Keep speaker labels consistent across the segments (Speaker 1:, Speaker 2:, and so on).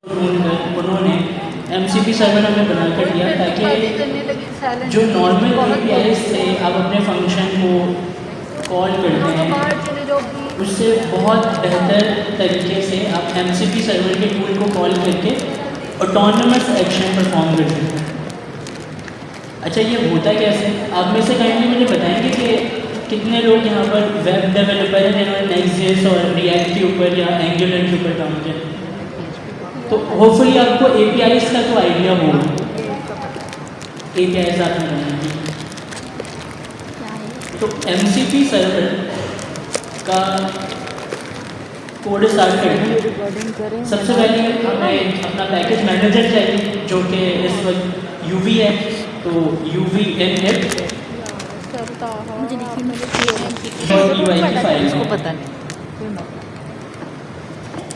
Speaker 1: उन्होंने MCP server हमें बना कर दिया ताकि जो नॉर्मल API से आप अपने फंक्शन को कॉल करते हैं उससे बहुत बेहतर तरीके से आप MCP सर्वर के टूल को कॉल करके ऑटोनमस एक्शन परफॉर्म कर सकते हैं। अच्छा, ये होता कैसे? आप में से काइंडली मुझे बताएंगे कि कितने लोग यहाँ पर वेब डेवलपर हैं जिन्होंने Next.js और React के ऊपर या Angular के ऊपर काम किया? तो होपफुली आपको APIs का तो आइडिया होगा। APIs आपने बनाएंगे तो MCP सर्वर का कोड स्टार्ट करेंगे। सबसे पहले हमें अपना पैकेज मैनेजर चाहिए जो कि इस वक्त UV है, तो UV init UI की फाइल को पता नहीं।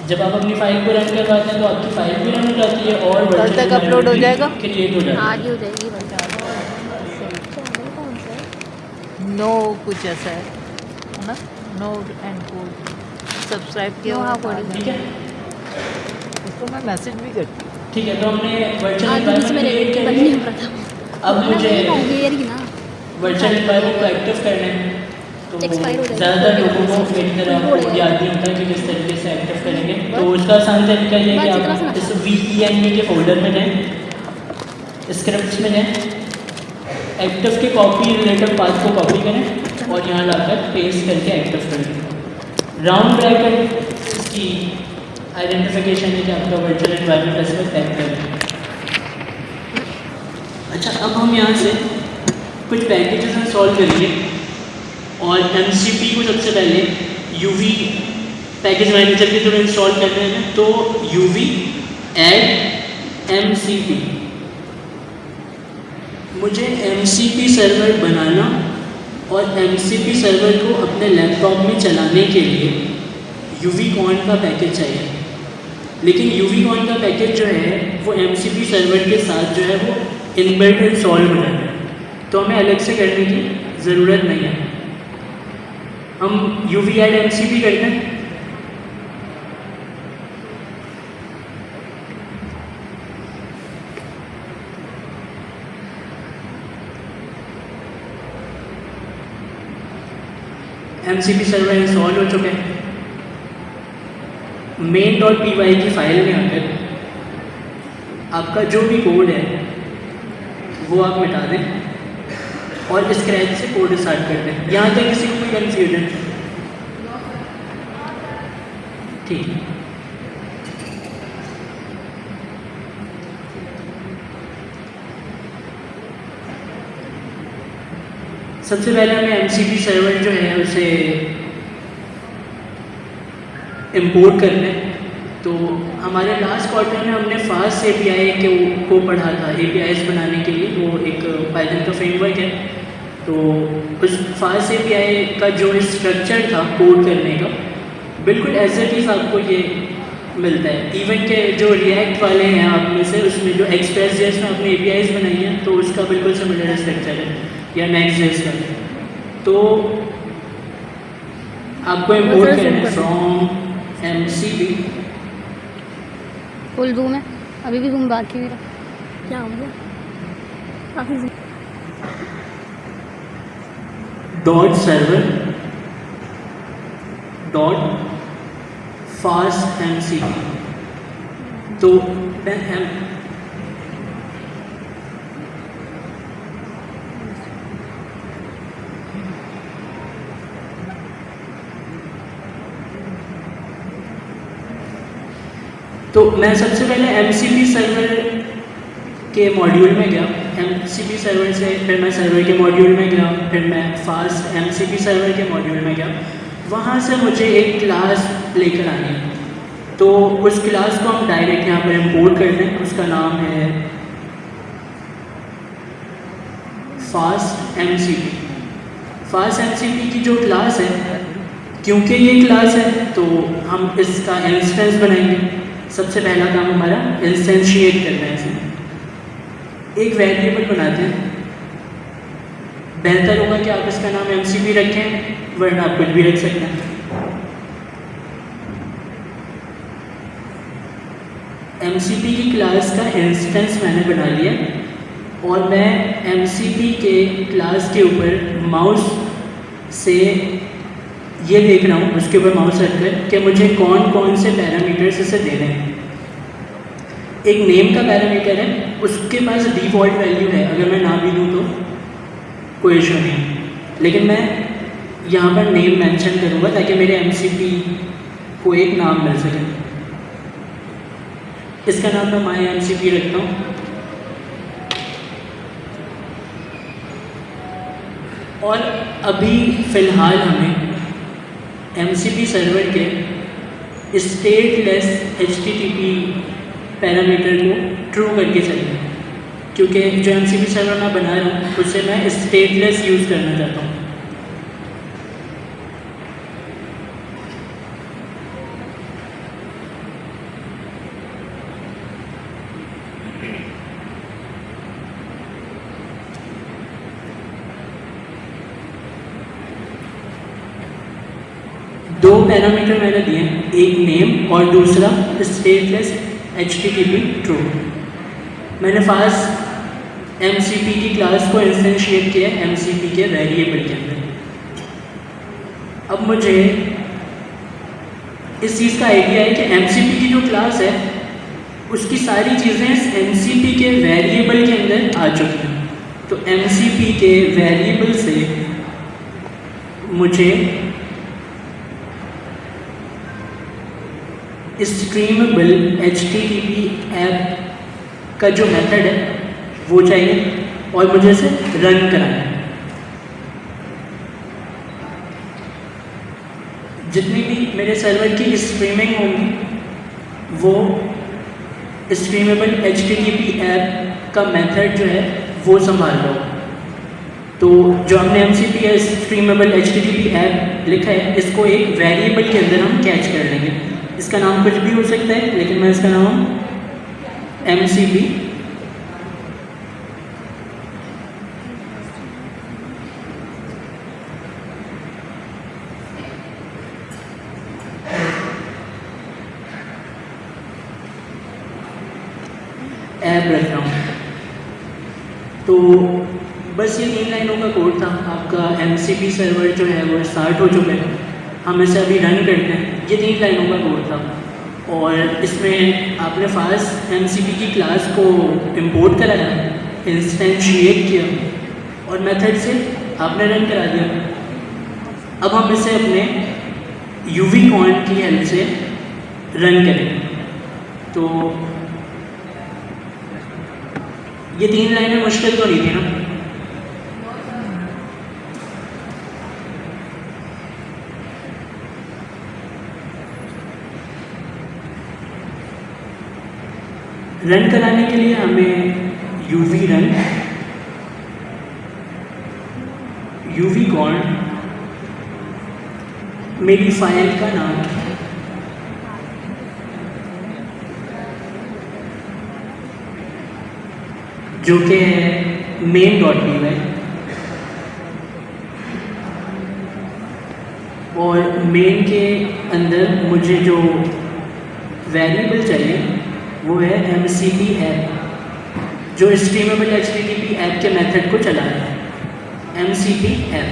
Speaker 1: जब आप अपनी फाइल को रन करवाते हैं तो आपकी फाइल भी रन हो जाती है और
Speaker 2: कल तक अपलोड हो जाएगा,
Speaker 1: क्रिएट हो जाएगा।
Speaker 2: आज ही हो जाएगी। नो कुछ ऐसा है ना, नो एंड कोड सब्सक्राइब किया हुआ,
Speaker 1: ठीक है,
Speaker 2: उसको मैं मैसेज भी करती हूँ।
Speaker 1: ठीक है। तो हमने वर्चुअल एनवायरनमेंट क्रिएट कर लिया। अब मुझे वर्चुअल एनवायरनमेंट को एक्टिव करना है, तो ज़्यादातर लोगों को मेरी तरह कोड याद नहीं होता है कि किस तरीके से एक्टिव करेंगे। तो उसका आसान तरीका ये है कि आप इस VENV के फोल्डर में जाएं, स्क्रिप्ट्स में जाएं, एक्टिव के कॉपी रिलेटिव पाथ को कॉपी करें और यहाँ लाकर पेस्ट करके एक्टिव करें। राउंड ब्रैकेट इसकी आइडेंटिफिकेशन है कि आपका वर्चुअल एनवायरनमेंट इसमें टैग करें। अच्छा, अब हम यहाँ से कुछ पैकेजेस इंस्टॉल करेंगे और MCP को सबसे पहले UV पैकेज मैनेजर के थ्रू इंस्टॉल करने हैं। तो UV add MCP, मुझे MCP सर्वर बनाना और MCP सर्वर को अपने लैपटॉप में चलाने के लिए UVCon का पैकेज चाहिए। लेकिन UVCon का पैकेज जो है वो MCP सर्वर के साथ जो है वो इनबिल्ट इंस्टॉल हो जाता है, तो हमें अलग से करने की ज़रूरत नहीं है। हम UV add MCP करते हैं। MCP सर्वर इंस्टॉल हो चुके हैं। main.py की फाइल में आकर आपका जो भी कोड है वो आप मिटा दें और स्क्रैच से कोड स्टार्ट कर दें। यहाँ तक किसी को कोई कन्फ्यूजन? ठीक है। सबसे पहले हमें MCP सर्वर जो है उसे इंपोर्ट करना है। तो हमारे लास्ट क्वार्टर में हमने फास्ट API को पढ़ा था, APIs बनाने के लिए। वो एक पाइथन का फ्रेमवर्क है। तो उस फास्ट API का जो स्ट्रक्चर था कोड करने का, बिल्कुल एज इट इज़ आपको ये मिलता है। इवन के जो रिएक्ट वाले हैं आप में से, उसमें जो Express.js में आपने APIs बनाई हैं तो उसका बिल्कुल सिमिलर स्ट्रक्चर है, या Next.js का। तो आपको इंपोर्ट करना है फ्रॉम MCP।
Speaker 3: फुल जूम है, अभी भी जूम बाकी मेरा क्या हो गया काफ़ी।
Speaker 1: .server .fast MCP। तो मैं सबसे पहले MCP सर्वर के मॉड्यूल में गया। MCP सर्वर से फिर मैं सर्वर के मॉड्यूल में गया, फिर मैं फास्ट MCP सर्वर के मॉड्यूल में गया। वहाँ से मुझे एक क्लास लेकर आनी है, तो उस क्लास को हम डायरेक्ट यहाँ पर इंपोर्ट कर दें। उसका नाम है फास्ट MCP। फास्ट MCP की जो क्लास है, क्योंकि ये क्लास है तो हम इसका इंस्टेंस बनाएंगे। सबसे पहला काम हमारा इंस्टेंशिएट करना है। इसे एक वेरिएबल बनाते हैं। बेहतर होगा कि आप इसका नाम MCP रखें, वरना आप कुछ भी रख सकते हैं। MCP की क्लास का इंस्टेंस मैंने बना लिया और मैं MCP के क्लास के ऊपर माउस से ये देख रहा हूँ, उसके ऊपर माउस रखकर कि मुझे कौन कौन से पैरामीटर्स इसे देने हैं। एक नेम का पैरामीटर है, उसके पास डिफ़ॉल्ट वैल्यू है, अगर मैं ना भी दूँ तो कोई इशू नहीं, लेकिन मैं यहाँ पर नेम मेंशन करूँगा ताकि मेरे MCP को एक नाम मिल सके। इसका नाम मैं माई MCP रखता हूँ। और अभी फ़िलहाल हमें MCP सर्वर के स्टेटलेस HTTP पैरामीटर को ट्रू करके चलिए, क्योंकि जो MCP सर्वर मैं बना रहा हूँ उसे मैं स्टेटलेस यूज़ करना चाहता हूँ। दो पैरामीटर मैंने दिए, एक नेम और दूसरा स्टेटलेस HTTP ट्रू। मैंने फास्ट MCP की क्लास को इंस्टेंशिएट किया MCP के वेरिएबल के अंदर। अब मुझे इस चीज़ का आइडिया है कि MCP की जो क्लास है उसकी सारी चीज़ें इस MCP के वेरिएबल के अंदर आ चुकी हैं। तो MCP के वेरिएबल से मुझे स्ट्रीमेबल HTTP ऐप का जो मेथड है वो चाहिए और मुझे इसे रन कराना है। जितनी भी मेरे सर्वर की स्ट्रीमिंग होगी वो स्ट्रीमेबल HTTP ऐप का मेथड जो है वो संभाल लो। तो जो हमने MCP या स्ट्रीमेबल HTTP ऐप लिखा है इसको एक वेरिएबल के अंदर हम कैच कर लेंगे। इसका नाम कुछ भी हो सकता है, लेकिन मैं इसका नाम MCP ऐप रख रहा हूँ। तो बस ये 3 लाइनों का कोड था। आपका MCP सर्वर जो है वो स्टार्ट हो चुका है, हम इसे अभी रन करते हैं। ये 3 लाइनों का कोड था और इसमें आपने फास्ट MCP की क्लास को इंपोर्ट कराया, इंस्टेंशिएट किया और मेथड से आपने रन करा दिया। अब हम इसे अपने UV-Con की हेल्प से रन करेंगे। तो ये 3 लाइनें मुश्किल तो नहीं थी ना? रन कराने के लिए हमें UV-Con मेरी फाइल का नाम जो कि है main.py और मेन के अंदर मुझे जो वेरिएबल चाहिए वो है MCP ऐप जो स्ट्रीमेबल HTTP ऐप के मेथड को चला रहा है। MCP ऐप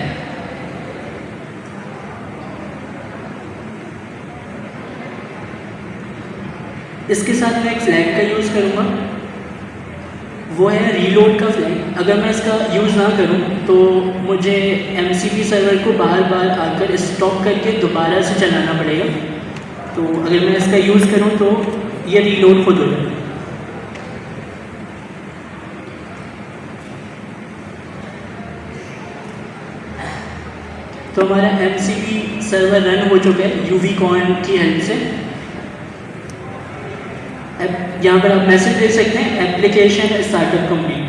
Speaker 1: इसके साथ मैं एक फ्लैग का यूज़ करूँगा, वो है रीलोड का फ्लैग। अगर मैं इसका यूज़ ना करूँ तो मुझे MCP सर्वर को बार बार आकर स्टॉप करके दोबारा से चलाना पड़ेगा। तो अगर मैं इसका यूज़ करूँ तो ये रीलोड खुद हो जाए। तो हमारा MCP सर्वर रन हो चुका है UV-Con की हेल्प से। यहाँ पर आप मैसेज दे सकते हैं एप्लीकेशन स्टार्टअप कंप्लीट।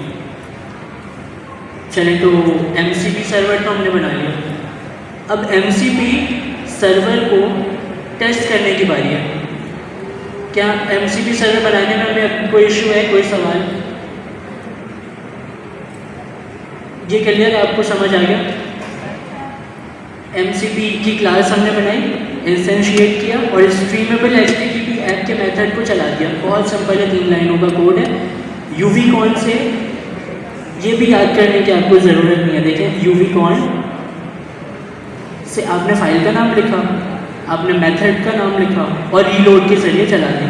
Speaker 1: चलें, तो MCP सर्वर तो हमने बना लिया। अब MCP सर्वर को टेस्ट करने की बारी है। क्या MCP सर्वर बनाने में हमें कोई इशू है, कोई सवाल? ये क्लियर आपको समझ आ गया? MCP की क्लास हमने बनाई, इंस्टेंशिएट किया और स्ट्रीमेबल HTTP ऐप के मेथड को चला दिया। बहुत सिंपल है, 3 लाइनों का कोड है। uvcon से ये भी याद करने की आपको ज़रूरत नहीं है। देखें, uvcon से आपने फाइल का नाम लिखा, आपने मेथड का नाम लिखा और रीलोड के जरिए चला दिया।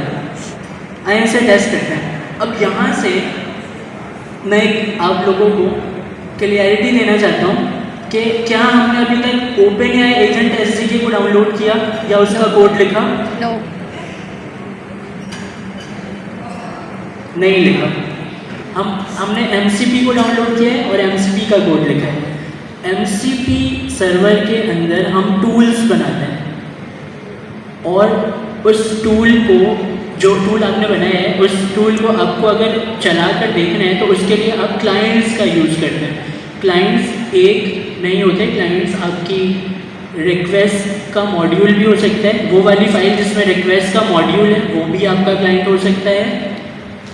Speaker 1: आइए इसे टेस्ट करते हैं। अब यहाँ से मैं आप लोगों को क्लियरिटी देना चाहता हूँ कि क्या हमने अभी तक OpenAI एजेंट SDK को डाउनलोड किया या उसका कोड लिखा?
Speaker 3: नो,
Speaker 1: नहीं लिखा। हमने MCP को डाउनलोड किया है और MCP का कोड लिखा है। MCP सर्वर के अंदर हम टूल्स बनाते हैं और उस टूल को, जो टूल आपने बनाया है, उस टूल को आपको अगर चला कर देखना है तो उसके लिए आप क्लाइंट्स का यूज़ करते हैं। क्लाइंट्स एक नहीं होते, क्लाइंट्स आपकी रिक्वेस्ट का मॉड्यूल भी हो सकता है। वो वाली फाइल जिसमें रिक्वेस्ट का मॉड्यूल है वो भी आपका क्लाइंट हो सकता है।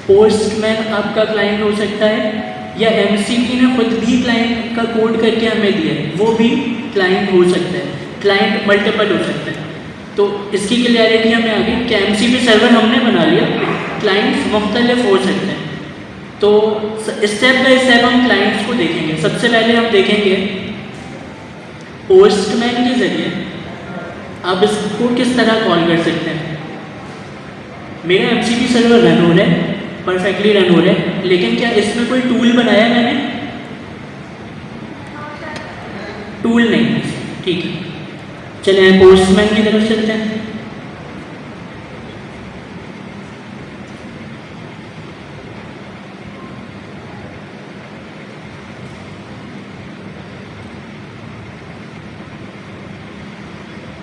Speaker 1: पोस्टमैन आपका क्लाइंट हो सकता है, या MCP ने खुद भी क्लाइंट का कोड करके हमें दिया है, वो भी क्लाइंट हो सकता है। क्लाइंट मल्टीपल हो सकते हैं। तो इसकी क्लियरिटी हमें आ गई कि MCP सर्वर हमने बना लिया, क्लाइंट्स मुख्तलिफ हो सकते हैं। तो स्टेप बाय स्टेप हम क्लाइंट्स को देखेंगे। सबसे पहले हम देखेंगे पोस्टमैन के ज़रिए आप इसको किस तरह कॉल कर सकते हैं। मेरा MCP सर्वर रन हो रहा है, परफेक्टली रन हो रहा है, लेकिन क्या इसमें कोई टूल बनाया है मैंने? टूल नहीं। ठीक है, चलिए पोस्टमैन की तरफ चलते हैं।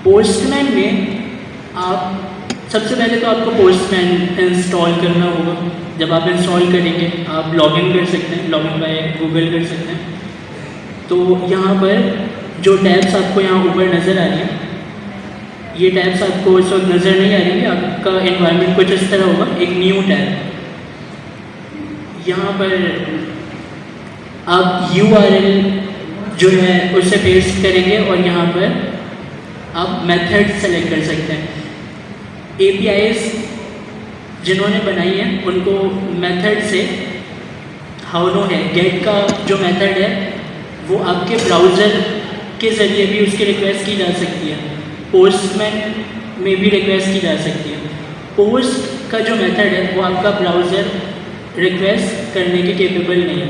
Speaker 1: पोस्टमैन में आप सबसे पहले तो आपको पोस्टमैन इंस्टॉल करना होगा। जब आप इंस्टॉल करेंगे आप लॉगिन कर सकते हैं, लॉगिन बाय गूगल कर सकते हैं। तो यहाँ पर जो टैब्स आपको यहाँ ऊपर नज़र आ रही हैं, ये टैब्स आपको इस वक्त नज़र नहीं आ रही है। आपका एनवायरनमेंट कुछ इस तरह होगा, एक न्यू टैब। यहाँ पर आप URL जो है उसे पेस्ट करेंगे और यहाँ पर आप मेथड सेलेक्ट कर सकते हैं। APIs जिन्होंने बनाई है उनको मेथड से हाउ नो है, गेट का जो मेथड है वो आपके ब्राउज़र के ज़रिए भी उसकी रिक्वेस्ट की जा सकती है। पोस्टमैन में भी रिक्वेस्ट की जा सकती है। पोस्ट का जो मेथड है वो आपका ब्राउज़र रिक्वेस्ट करने के केपेबल नहीं है।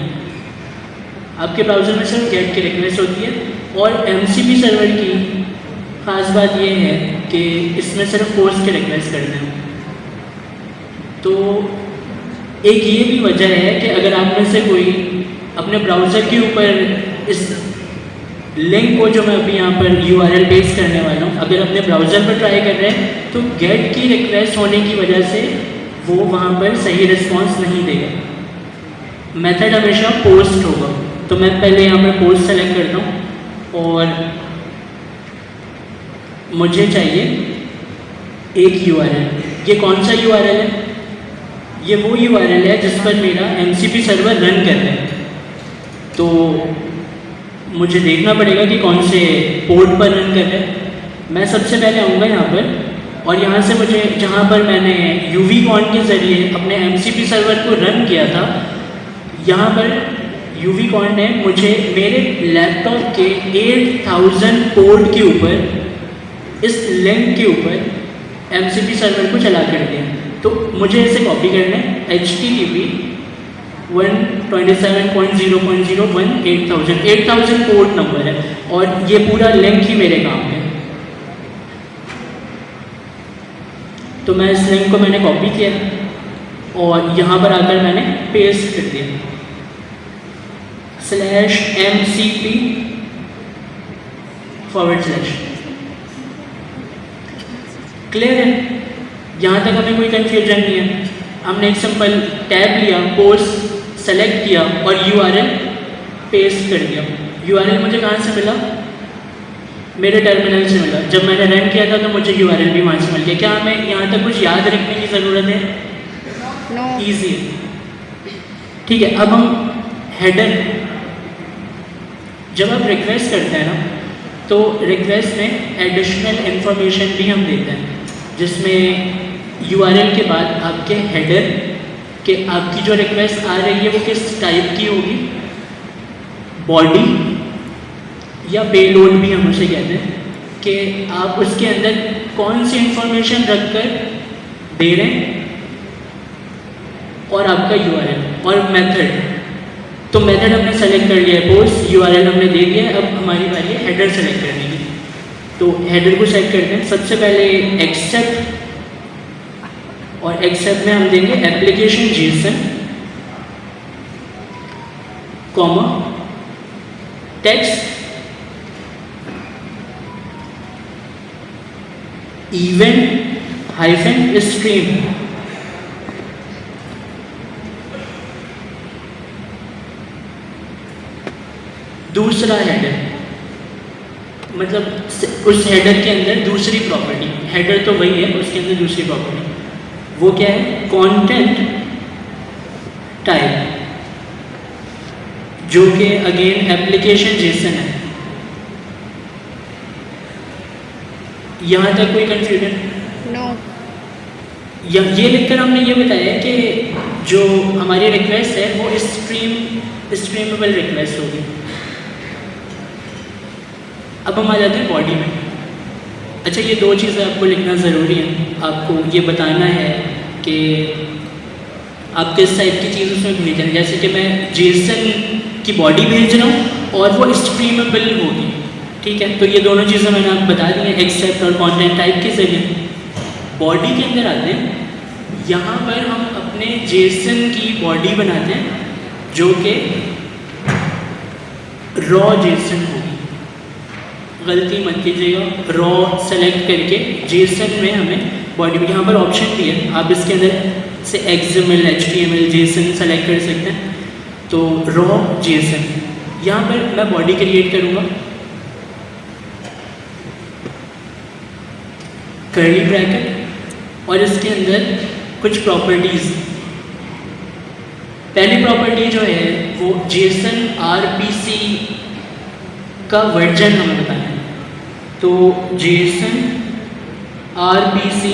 Speaker 1: आपके ब्राउज़र में सिर्फ गेट की रिक्वेस्ट होती है। और MCP सर्वर की ख़ास बात ये है कि इसमें सिर्फ पोस्ट के रिक्वेस्ट करते हैं। तो एक ये भी वजह है कि अगर आप में से कोई अपने ब्राउज़र के ऊपर इस लिंक को, जो मैं अभी यहाँ पर URL पेस्ट करने वाला हूँ, अगर अपने ब्राउज़र पर ट्राई कर रहे हैं तो गेट की रिक्वेस्ट होने की वजह से वो वहाँ पर सही रिस्पॉन्स नहीं देगा। मेथड हमेशा पोस्ट होगा। तो मैं पहले यहाँ पर पोस्ट सेलेक्ट करता हूँ और मुझे चाहिए एक URL। ये कौन सा URL है? ये वो URL है जिस पर मेरा MCP सर्वर रन कर रहा है। तो मुझे देखना पड़ेगा कि कौन से पोर्ट पर रन कर रहा है। मैं सबसे पहले आऊँगा यहाँ पर और यहाँ से मुझे, जहाँ पर मैंने uvcon के ज़रिए अपने MCP सर्वर को रन किया था, यहाँ पर uvcon ने मुझे मेरे लैपटॉप के 8000 पोर्ट के ऊपर, इस लिंक के ऊपर MCP सर्वर को चला कर दिया। तो मुझे इसे कॉपी करना है। HTTP 127.0.0.1 पोर्ट नंबर है और ये पूरा लिंक ही मेरे काम में। तो मैं इस लिंक को मैंने कॉपी किया और यहाँ पर आकर मैंने पेस्ट कर दिया /MCP/। क्लियर है? यहाँ तक हमें कोई कन्फ्यूजन नहीं है। हमने एक सिंपल टैब लिया, पोस्ट सेलेक्ट किया और URL पेस्ट कर दिया। URL मुझे कहाँ से मिला? मेरे टर्मिनल से मिला। जब मैंने रन किया था तो मुझे URL भी वहाँ से मिल गया। क्या हमें यहाँ तक कुछ याद रखने की ज़रूरत है?
Speaker 3: नो।
Speaker 1: ईजी है। ठीक है, अब हम हेडर, जब आप रिक्वेस्ट करते हैं ना तो रिक्वेस्ट में एडिशनल इन्फॉर्मेशन भी हम देते हैं, जिसमें URL के बाद आपके हेडर कि आपकी जो रिक्वेस्ट आ रही है वो किस टाइप की होगी, बॉडी या पेलोड भी हम उसे कहते हैं, कि आप उसके अंदर कौन सी इंफॉर्मेशन रखकर दे रहे हैं, और आपका URL और मेथड। तो मेथड हमने सेलेक्ट कर लिया है, पोस्ट, URL हमने दे दिया है, अब हमारी बारी है हेडर सेलेक्ट करने की। तो हेडर को सेलेक्ट करते हैं, सबसे पहले एक्सेप्ट, और एक्सेप्ट में हम देंगे application Jason, comma text event hyphen stream. दूसरा हेडर, मतलब उस हेडर के अंदर दूसरी प्रॉपर्टी, हेडर तो वही है, उसके अंदर दूसरी प्रॉपर्टी वो क्या है, कंटेंट टाइप, जो कि अगेन एप्लीकेशन जेसन है। यहाँ तक कोई कंफ्यूजन?
Speaker 3: नो।
Speaker 1: ये लिखकर हमने ये बताया कि जो हमारी रिक्वेस्ट है वो स्ट्रीमेबल रिक्वेस्ट होगी। अब हम आ जाते हैं बॉडी में। अच्छा, ये दो चीज़ें आपको लिखना ज़रूरी है। आपको ये बताना है कि आप किस टाइप की चीज़ उसमें भेज रहे हैं। जैसे कि मैं जेसन की बॉडी भेज रहा हूँ और वो स्ट्रीमेबल होगी, ठीक है। तो ये दोनों चीज़ें मैंने आपको बता दी हैं, एक्सेप्ट और कंटेंट टाइप के जरिए। बॉडी के अंदर आते हैं, यहाँ पर हम अपने जेसन की बॉडी बनाते हैं जो कि रॉ जेसन होगी। गलती मत कीजिएगा, रॉ सेलेक्ट करके जेसन में हमें बॉडी, यहाँ पर ऑप्शन भी है, आप इसके अंदर से XML, HTML, जेसन सेलेक्ट कर सकते हैं। तो रॉ जेसन, यहाँ पर मैं बॉडी क्रिएट करूँगा, कर्ली ब्रैकेट, और इसके अंदर कुछ प्रॉपर्टीज़। पहली प्रॉपर्टी जो है वो जेसन RPC का वर्जन हमें बताना है। तो जेसन RPC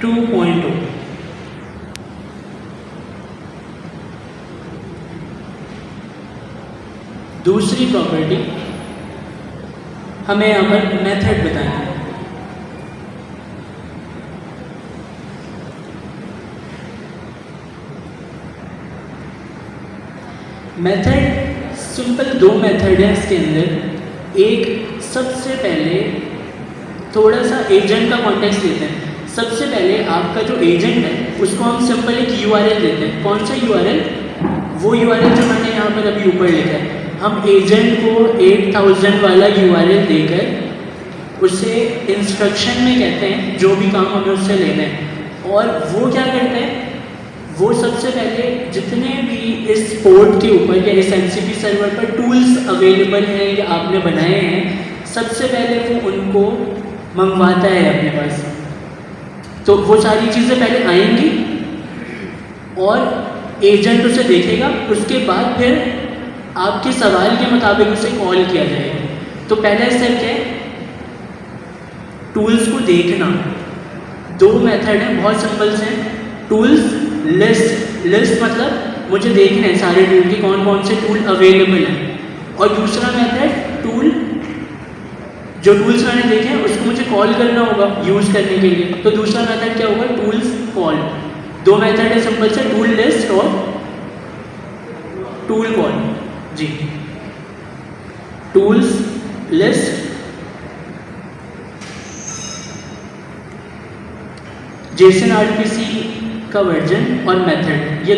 Speaker 1: टू पॉइंट। दूसरी प्रॉपर्टी हमें यहाँ पर मेथड बताना है। मेथड सिंपल दो मेथड है इसके अंदर। एक, सबसे पहले थोड़ा सा एजेंट का कॉन्टेक्स्ट लेते हैं। सबसे पहले आपका जो एजेंट है उसको हम सिंपल एक URL देते हैं। कौन सा URL? वो URL जो मैंने यहाँ पर अभी ऊपर लिखा है। हम एजेंट को 8000 वाला URL देकर उसे इंस्ट्रक्शन में कहते हैं जो भी काम हमें उससे लेना है। और वो क्या करता है, वो सबसे पहले जितने भी इस पोर्ट के ऊपर या इस MCP सर्वर पर टूल्स अवेलेबल हैं या आपने बनाए हैं, सबसे पहले वो उनको मंगवाता है अपने पास। तो वो सारी चीज़ें पहले आएंगी और एजेंट उसे देखेगा, उसके बाद फिर आपके सवाल के मुताबिक उसे कॉल किया जाएगा। तो पहला स्टेप क्या है, टूल्स को देखना। दो मेथड हैं, बहुत सिंपल से हैं। टूल्स, लिस्ट मतलब मुझे देखना है सारे टूल के कौन कौन से टूल अवेलेबल हैं। और दूसरा मेथड, टूल, जो टूल्स मैंने देखे हैं उसको मुझे कॉल करना होगा यूज़ करने के लिए। तो दूसरा मेथड क्या होगा, टूल्स कॉल। दो मेथड है सिंपल से, टूल लिस्ट और टूल कॉल। जी, टूल्स लिस्ट, जेसन RPC का वर्जन और मेथड, ये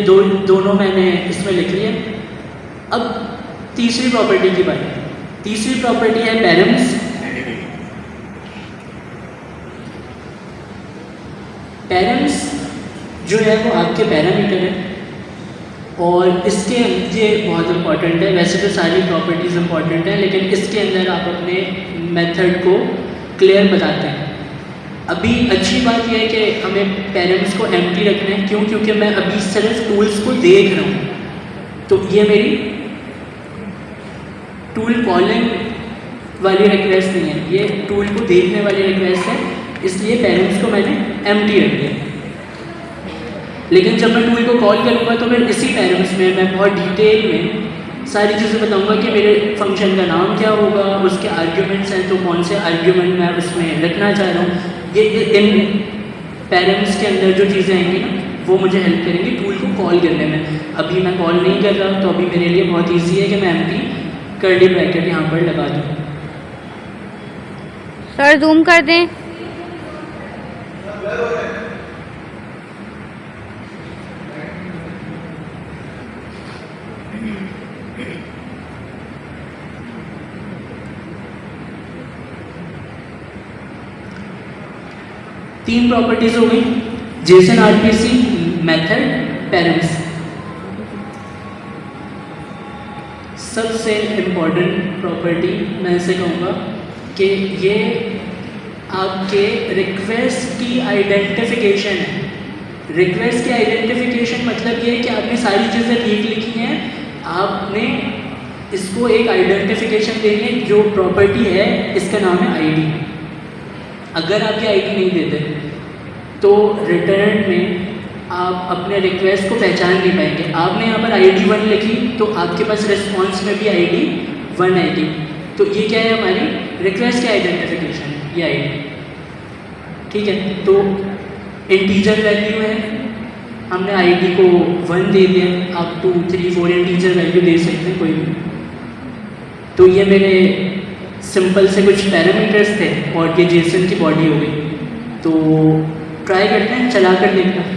Speaker 1: दोनों मैंने इसमें लिख लिया। अब तीसरी प्रॉपर्टी की बात। तीसरी प्रॉपर्टी है पैरम्स। पैरम्स जो है वो आपके पैरामीटर है और इसके ये बहुत इंपॉर्टेंट है। वैसे तो सारी प्रॉपर्टीज़ इंपॉर्टेंट हैं, लेकिन इसके अंदर आप अपने मेथड को क्लियर बताते हैं। अभी अच्छी बात यह है कि हमें पैरम्स को एम्प्टी रखना है। क्यों? क्योंकि मैं अभी सिर्फ टूल्स को देख रहा हूँ। तो ये मेरी टूल कॉलिंग वाली रिक्वेस्ट नहीं है, ये टूल को देखने वाली रिक्वेस्ट है, इसलिए पेरेंट्स को मैंने एम्प्टी रख दिया। लेकिन जब मैं टूल को कॉल करूँगा तो फिर इसी पेरेंट्स में मैं बहुत डिटेल में सारी चीज़ें बताऊँगा कि मेरे फंक्शन का नाम क्या होगा, उसके आर्ग्यूमेंट्स हैं तो कौन से आर्ग्यूमेंट मैं उसमें रखना चाह रहा हूँ। ये इन पेरेंट्स के अंदर जो चीज़ें आएंगी ना वो मुझे हेल्प करेंगी टूल को कॉल करने में। अभी मैं कॉल नहीं कर रहा तो अभी मेरे लिए बहुत ईजी है कि मैं एम्प्टी कर्ली ब्रैकेट यहाँ पर लगा दूँ।
Speaker 3: सर जूम कर दें।
Speaker 1: तीन प्रॉपर्टीज हो गई, जेसन आरपीसी, मेथड, पेरेंट्स। सबसे इम्पोर्टेंट प्रॉपर्टी मैं इसे कहूँगा कि ये आपके रिक्वेस्ट की आइडेंटिफिकेशन है। रिक्वेस्ट की आइडेंटिफिकेशन मतलब ये है कि आपने सारी चीज़ें ठीक लिखी हैं, आपने इसको एक आइडेंटिफिकेशन देनी है। जो प्रॉपर्टी है इसका नाम है आईडी। अगर आप ये आईडी नहीं देते तो रिटर्न में आप अपने रिक्वेस्ट को पहचान नहीं पाएंगे। आपने यहाँ पर ID 1 लिखी तो आपके पास रिस्पॉन्स में भी ID 1 आएगी। तो ये क्या है, हमारी रिक्वेस्ट की आइडेंटिफिकेशन, ये ID। ठीक है, तो इंटीजर वैल्यू है, हमने ID को 1 दे दिया, आप 2, 3, 4 इंटीजर वैल्यू दे सकते हैं कोई भी। तो ये मेरे सिंपल से कुछ पैरामीटर्स थे और ये जेसन की बॉडी हो गई। तो ट्राई करते हैं, चला कर देखते हैं।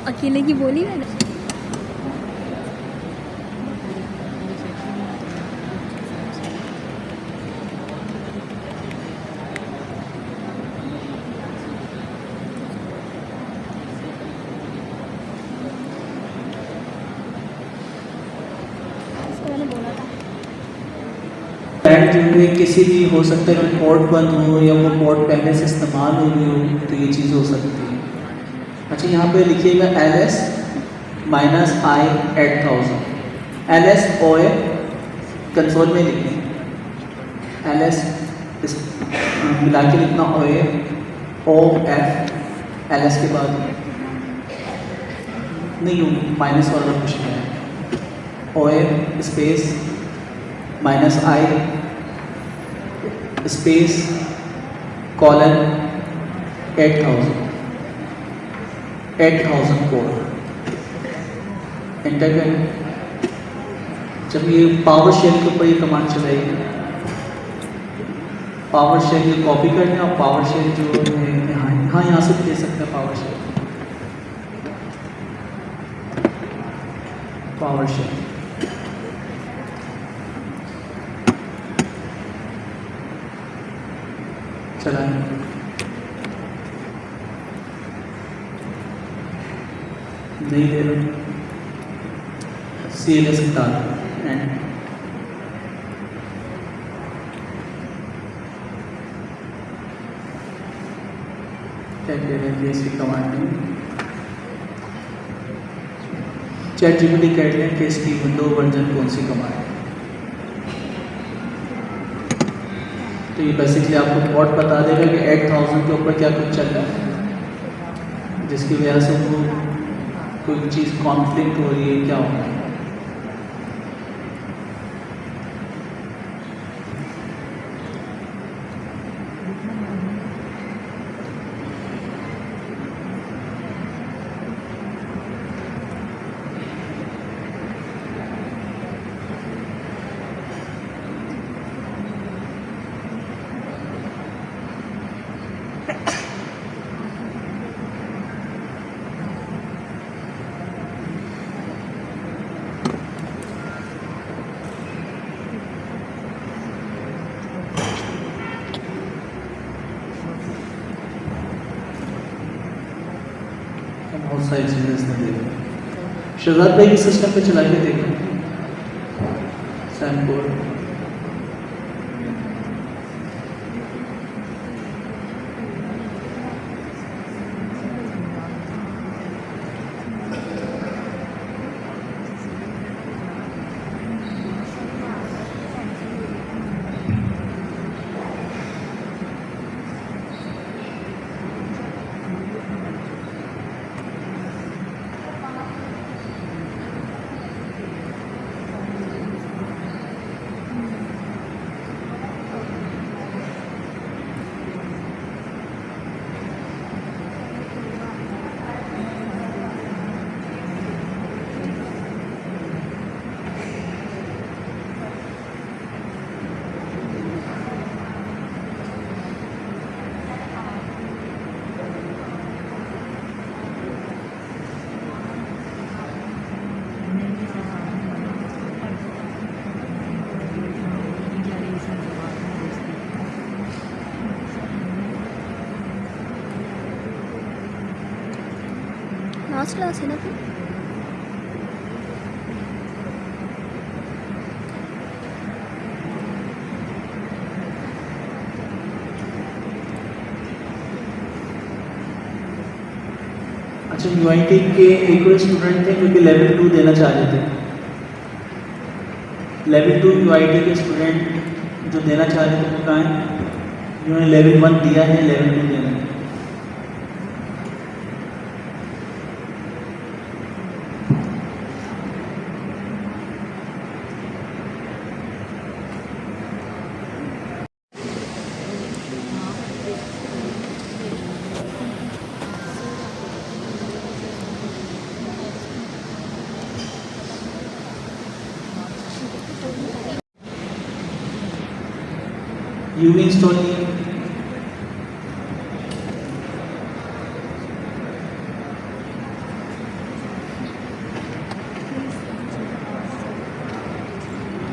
Speaker 3: अकेले की बोली मैंने।
Speaker 4: पैड जो है किसी भी हो सकता है, पोर्ट बंद हो या वो पोर्ट पहले से इस्तेमाल हो रही हो, तो ये चीज़ हो सकती है। अच्छा, यहाँ पे लिखिएगा LS -I 8000, LS OA console में लिखिए, LS इस मिला के लिखना, OA OF LS के बाद नहीं माइनस वाला कुछ नहीं है, OA space -I space colon 8000 code enter करें। जब ये पावर शेल के ऊपर ये कमांड चलाएगी, पावर शेल ये कॉपी करना और पावर शेल जो है यहाँ हाँ यहाँ से भी दे सकते हैं पावर शेयर। पावर शेयर चलाएं। नहीं दे रहे, CLS हटा एंड क्या कह रहे हैं इसकी कमांड में ChatGPT कह रहे हैं कि इसकी विंडो वर्जन कौन सी कमांड है। तो ये बेसिकली आपको बॉट बता देगा कि 8000 के ऊपर क्या कुछ चल रहा है, जिसकी वजह से वो कोई चीज़ कॉन्फ्लिक्ट हो रही है, क्या हो रहा है। बहुत सारी चीज़ें इसने देखा। शहजाद भाई इस सिस्टम पे चला के देखा सैमकोड।
Speaker 3: लास्ट क्लास है ना फिर?
Speaker 4: अच्छा, यूआईटी के एक और स्टूडेंट थे जो कि लेवल 2 देना चाह रहे थे। लेवल 2 यूआईटी के स्टूडेंट जो देना चाह रहे थे वो कहाँ हैं? जिन्होंने लेवल 1 दिया है, लेवल 2 देना है। यूवी इंस्टॉल किया।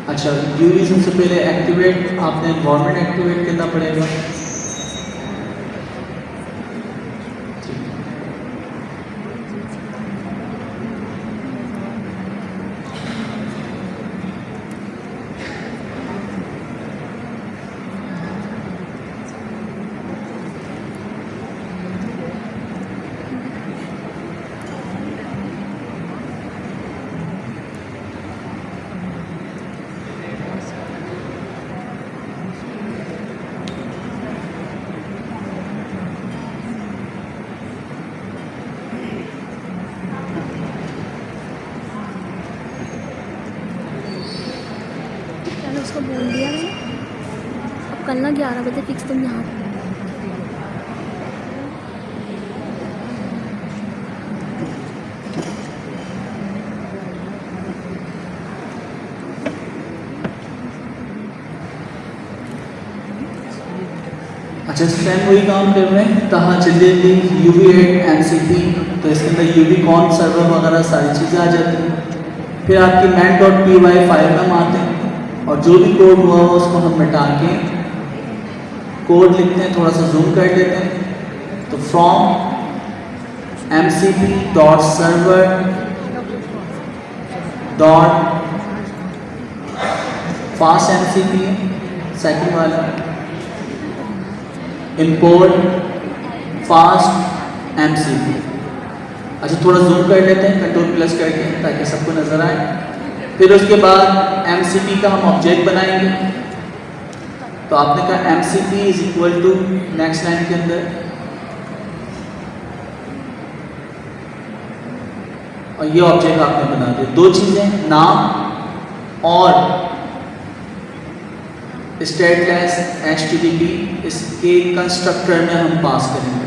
Speaker 4: अच्छा, यूवी सबसे पहले एक्टिवेट आपने गवर्नमेंट एक्टिवेट करना पड़ेगा।
Speaker 3: चलो उसको बोल दिया मैंने, अब कल ना 11 बजे फिक्स तुम यहाँ पे।
Speaker 4: अच्छा सेम वही काम कर रहे हैं, कहाँ जल्दी UV8 MCP, तो इसके अंदर UV-Con सर्वर वगैरह सारी चीज़ें आ जाती हैं। फिर आपकी man.py फाइल में आते हैं और जो भी कोड हुआ हो उसको हम मिटा के कोड लिखते हैं, थोड़ा सा जूम कर लेते हैं। तो from mcp.server fast MCP second वाला, import fast MCP। अच्छा थोड़ा जूम कर लेते हैं Ctrl+ करके ताकि सबको नज़र आए। फिर उसके बाद MCP का हम ऑब्जेक्ट बनाएंगे। तो आपने कहा MCP is equal to next line के अंदर, और ये ऑब्जेक्ट आपने बना दिया। दो चीज़ें, नाम और स्टेटलेस HTTP इसके कंस्ट्रक्टर में हम पास करेंगे।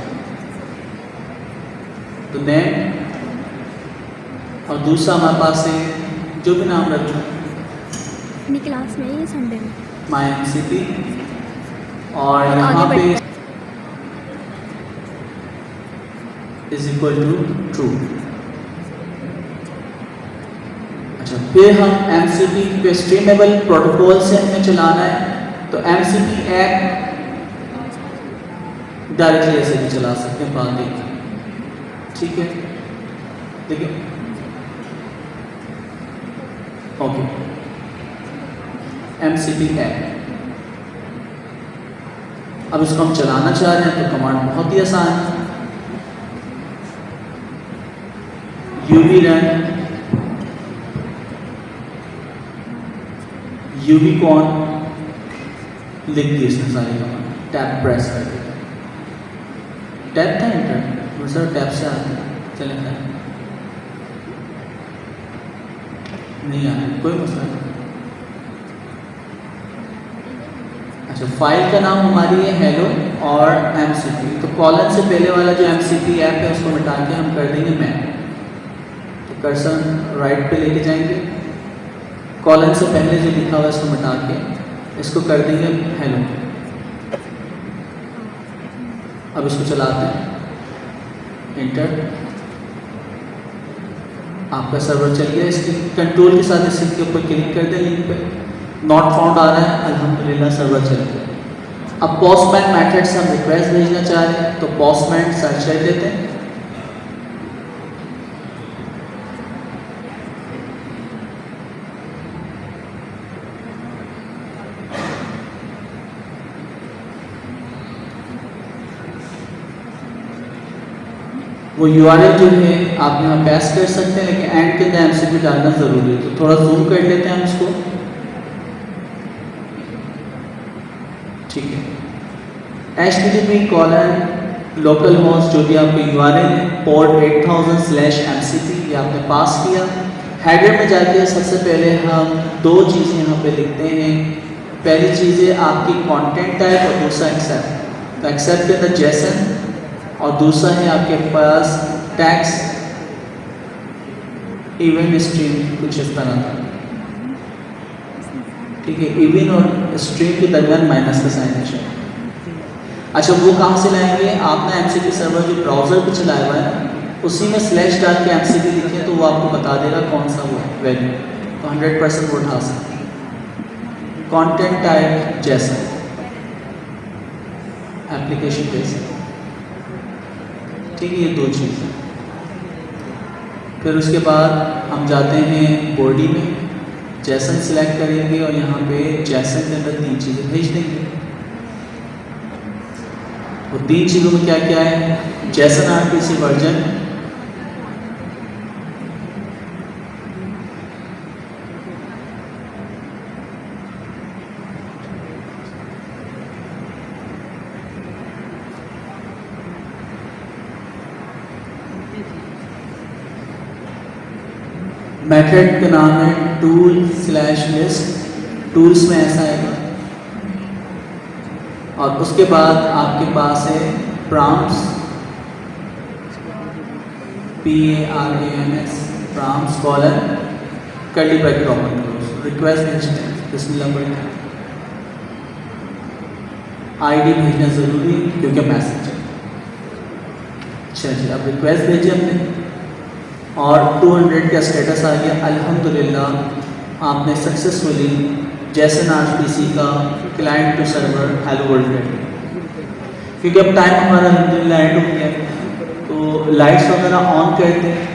Speaker 4: तो नेम और दूसरा हमारे पास है जो भी नाम रखो,
Speaker 3: अपनी क्लास में ये संडे में
Speaker 4: MyMCP, और
Speaker 3: आगे
Speaker 4: यहाँ पे
Speaker 3: बढ़ते
Speaker 4: इज इक्वल टू ट्रू। अच्छा फिर हम MCP पे स्ट्रीमेबल प्रोटोकॉल से हमें चलाना है। तो MCP ऐप डायरेक्टली ऐसे भी चला सकते हैं बात एक, ठीक है। देखिए ओके, MCP ऐप अब इसको हम चलाना चाह रहे हैं तो कमांड बहुत ही आसान है, UV-run UV-Con लिख दी इसने सारी कमांड, टैब प्रेस कर दिया। टैब था इंटर सर, टैब से आता है, चलेगा नहीं आया, कोई मसला नहीं। अच्छा फाइल का नाम हमारी है हेलो और MCP, तो कॉलन से पहले वाला जो MCP ऐप है उसको मिटा के हम कर देंगे मैं। तो कर्सर राइट पे लेके जाएंगे, कॉलन से पहले जो लिखा हुआ है इसको मिटा के इसको कर देंगे हेलो। अब इसको चलाते हैं, इंटर, आपका सर्वर चल गया। इसके कंट्रोल के साथ इसी के ऊपर क्लिक कर दें, लिंक पे नॉट फाउंड आ रहा है, अल्हम्दुलिल्लाह सर्वर चल गया। अब पोस्टमैन मेथड से हम रिक्वेस्ट भेजना चाह रहे हैं, तो पोस्टमैन सर्च कर देते हैं। वो URL जो है आप यहाँ पैस कर सकते हैं, लेकिन एंड के अंदर MCP डालना ज़रूरी है। तो थोड़ा जूम कर लेते हैं हम इसको, ठीक है। HTTP लोकल होस्ट जो भी आपका URL है, पोर्ट 8000/MCP ये आपने पास किया। हेडर में जाके सबसे पहले हम दो चीज़ें यहाँ पे लिखते हैं। पहली चीज़ है आपकी कंटेंट टाइप और दूसरा एक्सेप्ट। तो एक्सेप्ट के अंदर JSON और दूसरा है आपके पास टैग्स इवेंट स्ट्रीम, कुछ इस तरह का, ठीक है। इवेंट और स्ट्रीम के दरमियान माइनस का साइन है। अच्छा वो कहाँ से लाएंगे, आपने MCP सर्वर जो ब्राउज़र पे चलाया हुआ है उसी में स्लैश डाल के MCP लिखें तो वो आपको बता देगा कौन सा वो है वैल्यू, तो 100% वो उठा सकते हैं। Content type JSON, application based, ठीक है। ये दो चीज़ें। फिर उसके बाद हम जाते हैं बॉडी में, JSON सिलेक्ट करेंगे और यहाँ पे JSON के अंदर तीन चीज़ें भेज देंगे। वो तीन चीज़ों में क्या क्या है, JSON RPC वर्जन, मेथड का नाम है tool/list, टूल्स में ऐसा है। और उसके बाद आपके पास है prompts, PARAMS, prompts colon curly bracket open करो, रिक्वेस्ट भेजते हैं बिस्मिल्लाह पढ़ें। आईडी भेजना ज़रूरी है क्योंकि मैसेज है। चलिए अब रिक्वेस्ट भेजिए अपने, और 200 का स्टेटस आ गया। अल्हम्दुलिल्लाह आपने सक्सेसफुली जैसन आरपीसी का client to server hello world कर लिया। क्योंकि अब टाइम हमारा अल्हम्दुलिल्लाह एंड हो गया, तो लाइट्स वगैरह ऑन करते हैं